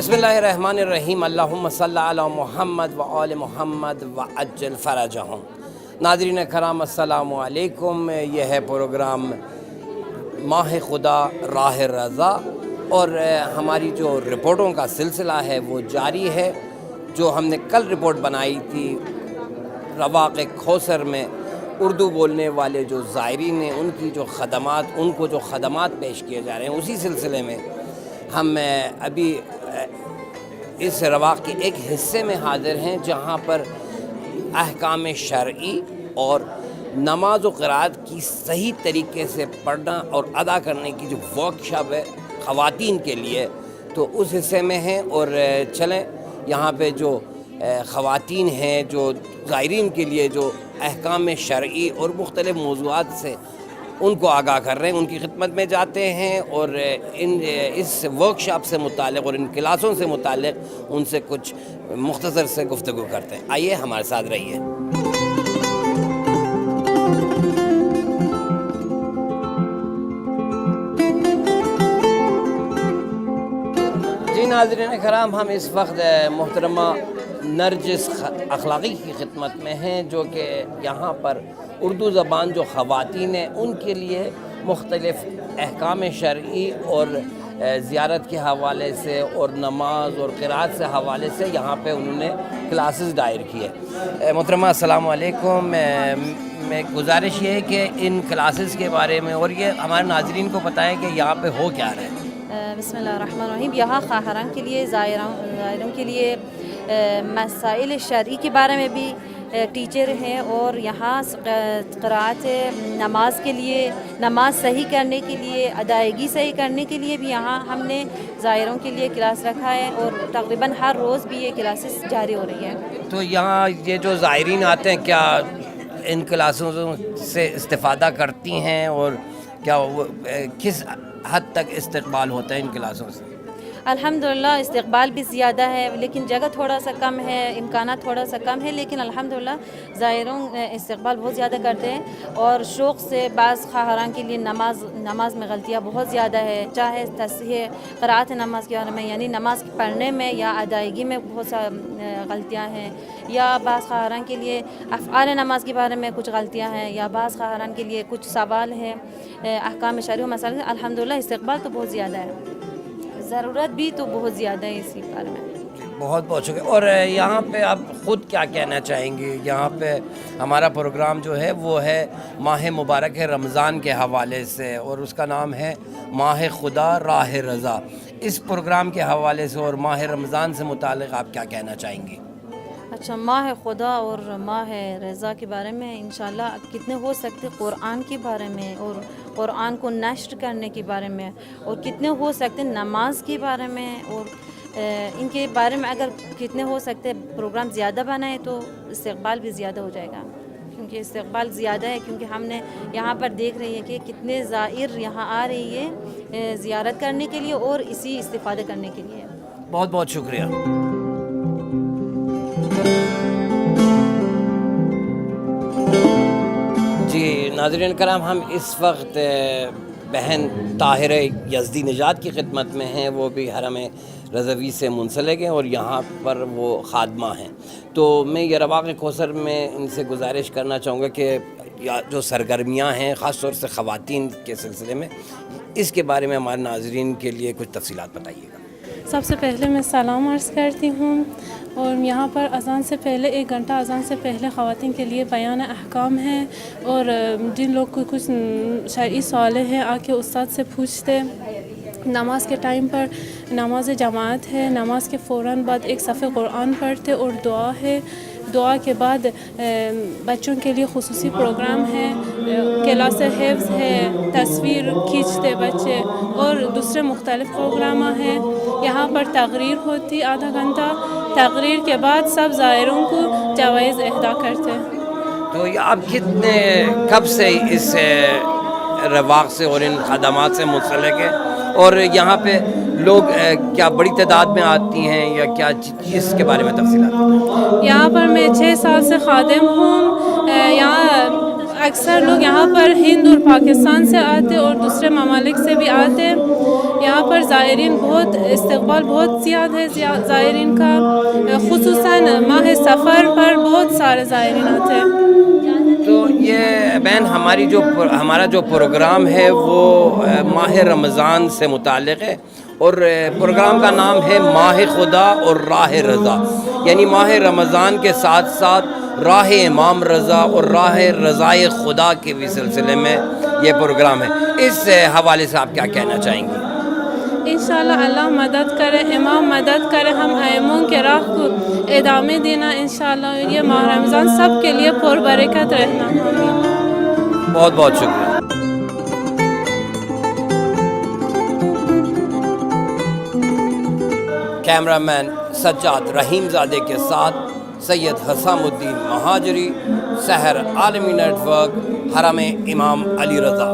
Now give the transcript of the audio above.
بسم اللہ الرحمن الرحیم، اللہم صلی علی محمد و آل محمد و عجل فرجہم۔ ناظرین کرام السلام علیکم، یہ ہے پروگرام ماہ خدا راہ رضا اور ہماری جو رپورٹوں کا سلسلہ ہے وہ جاری ہے۔ جو ہم نے کل رپورٹ بنائی تھی رواق کوثر میں اردو بولنے والے جو زائرین ہیں ان کی جو خدمات، ان کو جو خدمات پیش کیے جا رہے ہیں، اسی سلسلے میں ہم ابھی اس رواق کے ایک حصے میں حاضر ہیں جہاں پر احکام شرعی اور نماز و قرات کی صحیح طریقے سے پڑھنا اور ادا کرنے کی جو ورکشاپ ہے خواتین کے لیے، تو اس حصے میں ہیں۔ اور چلیں یہاں پہ جو خواتین ہیں جو زائرین کے لیے جو احکام شرعی اور مختلف موضوعات سے ان کو آگاہ کر رہے ہیں، ان کی خدمت میں جاتے ہیں اور اس ورکشاپ سے متعلق اور ان کلاسوں سے متعلق ان سے کچھ مختصر سے گفتگو کرتے ہیں۔ آئیے ہمارے ساتھ رہیے۔ جی ناظرین کرام، ہم اس وقت محترمہ نرجس اخلاقی کی خدمت میں ہیں جو کہ یہاں پر اردو زبان جو خواتین ہیں ان کے لیے مختلف احکام شرعی اور زیارت کے حوالے سے اور نماز اور قرات سے حوالے سے یہاں پہ انہوں نے کلاسز دائر کیے۔ محترمہ السلام علیکم، میں گزارش یہ ہے کہ ان کلاسز کے بارے میں اور یہ ہمارے ناظرین کو پتہ ہے کہ یہاں پہ ہو کیا رہا ہے۔ بسم اللہ الرحمن الرحیم۔ یہاں خواہران کے لیے زائروں کے لیے مسائل شرعی کے بارے میں بھی ٹیچر ہیں اور یہاں قرات نماز کے لیے، نماز صحیح کرنے کے لیے، ادائیگی صحیح کرنے کے لیے بھی یہاں ہم نے زائروں کے لیے کلاس رکھا ہے اور تقریباً ہر روز بھی یہ کلاسز جاری ہو رہی ہیں۔ تو یہاں یہ جو زائرین آتے ہیں کیا ان کلاسوں سے استفادہ کرتی ہیں اور کیا کس حد تک استقبال ہوتا ہے ان کلاسوں سے؟ الحمدللہ استقبال بھی زیادہ ہے، لیکن جگہ تھوڑا سا کم ہے، امکانات تھوڑا سا کم ہے، لیکن الحمدللہ زائروں استقبال بہت زیادہ کرتے ہیں اور شوق سے بعض خواہران کے لیے نماز میں غلطیاں بہت زیادہ ہے، چاہے تصحیح قرات نماز کے بارے میں یعنی نماز پڑھنے میں یا ادائیگی میں بہت سا غلطیاں ہیں، یا بعض خواہران کے لیے افعال نماز کے بارے میں کچھ غلطیاں ہیں، یا بعض خواہران کے لیے کچھ سوال ہیں احکام شرعی و مسائل۔ الحمدللہ استقبال تو بہت زیادہ ہے، ضرورت بھی تو بہت زیادہ ہے اسی بارے میں۔ بہت بہت شکریہ۔ اور یہاں پہ آپ خود کیا کہنا چاہیں گے؟ یہاں پہ ہمارا پروگرام جو ہے وہ ہے ماہ مبارک رمضان کے حوالے سے اور اس کا نام ہے ماہ خدا راہ رضا۔ اس پروگرام کے حوالے سے اور ماہ رمضان سے متعلق آپ کیا کہنا چاہیں گے؟ اچھا، ماہ خدا اور ماہ رضا کے بارے میں انشاءاللہ کتنے ہو سکتے قرآن کے بارے میں اور قرآن کو نشر کرنے کے بارے میں، اور کتنے ہو سکتے نماز کے بارے میں، اور ان کے بارے میں اگر کتنے ہو سکتے پروگرام زیادہ بنائے تو استقبال بھی زیادہ ہو جائے گا، کیونکہ استقبال زیادہ ہے، کیونکہ ہم نے یہاں پر دیکھ رہی ہے کہ کتنے زائر یہاں آ رہی ہے زیارت کرنے کے لیے اور اسی استفادہ کرنے کے لیے۔ بہت بہت شکریہ۔ جی ناظرین کرام، ہم اس وقت بہن طاہرہ یزدی نژاد کی خدمت میں ہیں، وہ بھی حرم رضوی سے منسلک ہیں اور یہاں پر وہ خادمہ ہیں۔ تو میں یہ رواق کوثر میں ان سے گزارش کرنا چاہوں گا کہ جو سرگرمیاں ہیں خاص طور سے خواتین کے سلسلے میں، اس کے بارے میں ہمارے ناظرین کے لیے کچھ تفصیلات بتائیے گا۔ سب سے پہلے میں سلام عرض کرتی ہوں، اور یہاں پر اذان سے پہلے 1 گھنٹہ اذان سے پہلے خواتین کے لیے بیان احکام ہے، اور جن لوگ کو کچھ شرعی سوال ہیں آ کے استاد سے پوچھتے۔ نماز کے ٹائم پر نماز جماعت ہے، نماز کے فوراً بعد ایک صفحہ قرآن پڑھتے اور دعا ہے، دعا کے بعد بچوں کے لیے خصوصی پروگرام ہے، کلاس حفظ ہے، تصویر کھینچتے بچے اور دوسرے مختلف پروگرام ہیں۔ یہاں پر تقریر ہوتی آدھا گھنٹہ، تقریر کے بعد سب زائروں کو جوائز اہدا کرتے۔ تو آپ کب سے اس رواق سے اور ان خدمات سے منسلک ہیں، اور یہاں پہ لوگ کیا بڑی تعداد میں آتی ہیں یا کیا اس کے بارے میں تفصیلات؟ یہاں پر میں 6 سال سے خادم ہوں، یہاں اکثر لوگ یہاں پر ہند اور پاکستان سے آتے اور دوسرے ممالک سے بھی آتے. یہاں پر زائرین بہت استقبال بہت زیادہ ہے زائرین کا, خصوصاً ماہ سفر پر بہت سارے زائرین آتے ہیں. تو یہ بہن ہمارا جو پروگرام ہے وہ ماہ رمضان سے متعلق ہے, اور پروگرام کا نام ہے ماہ خدا اور راہ رضا, یعنی ماہ رمضان کے ساتھ ساتھ راہ امام رضا اور راہ رضائے خدا کے بھی سلسلے میں یہ پروگرام ہے. اس حوالے سے آپ کیا کہنا چاہیں گے؟ انشاءاللہ اللہ مدد کرے, امام مدد کرے, ہم ائموں کے راہ کو ادامے دینا انشاءاللہ. یہ ماہ رمضان سب کے لیے پربرکت رہنا. بہت بہت شکریہ. کیمرہ مین سجاد رحیم زادے کے ساتھ سید حسام الدین مہاجری, سحر عالمی نیٹ ورک, حرم امام علی رضا.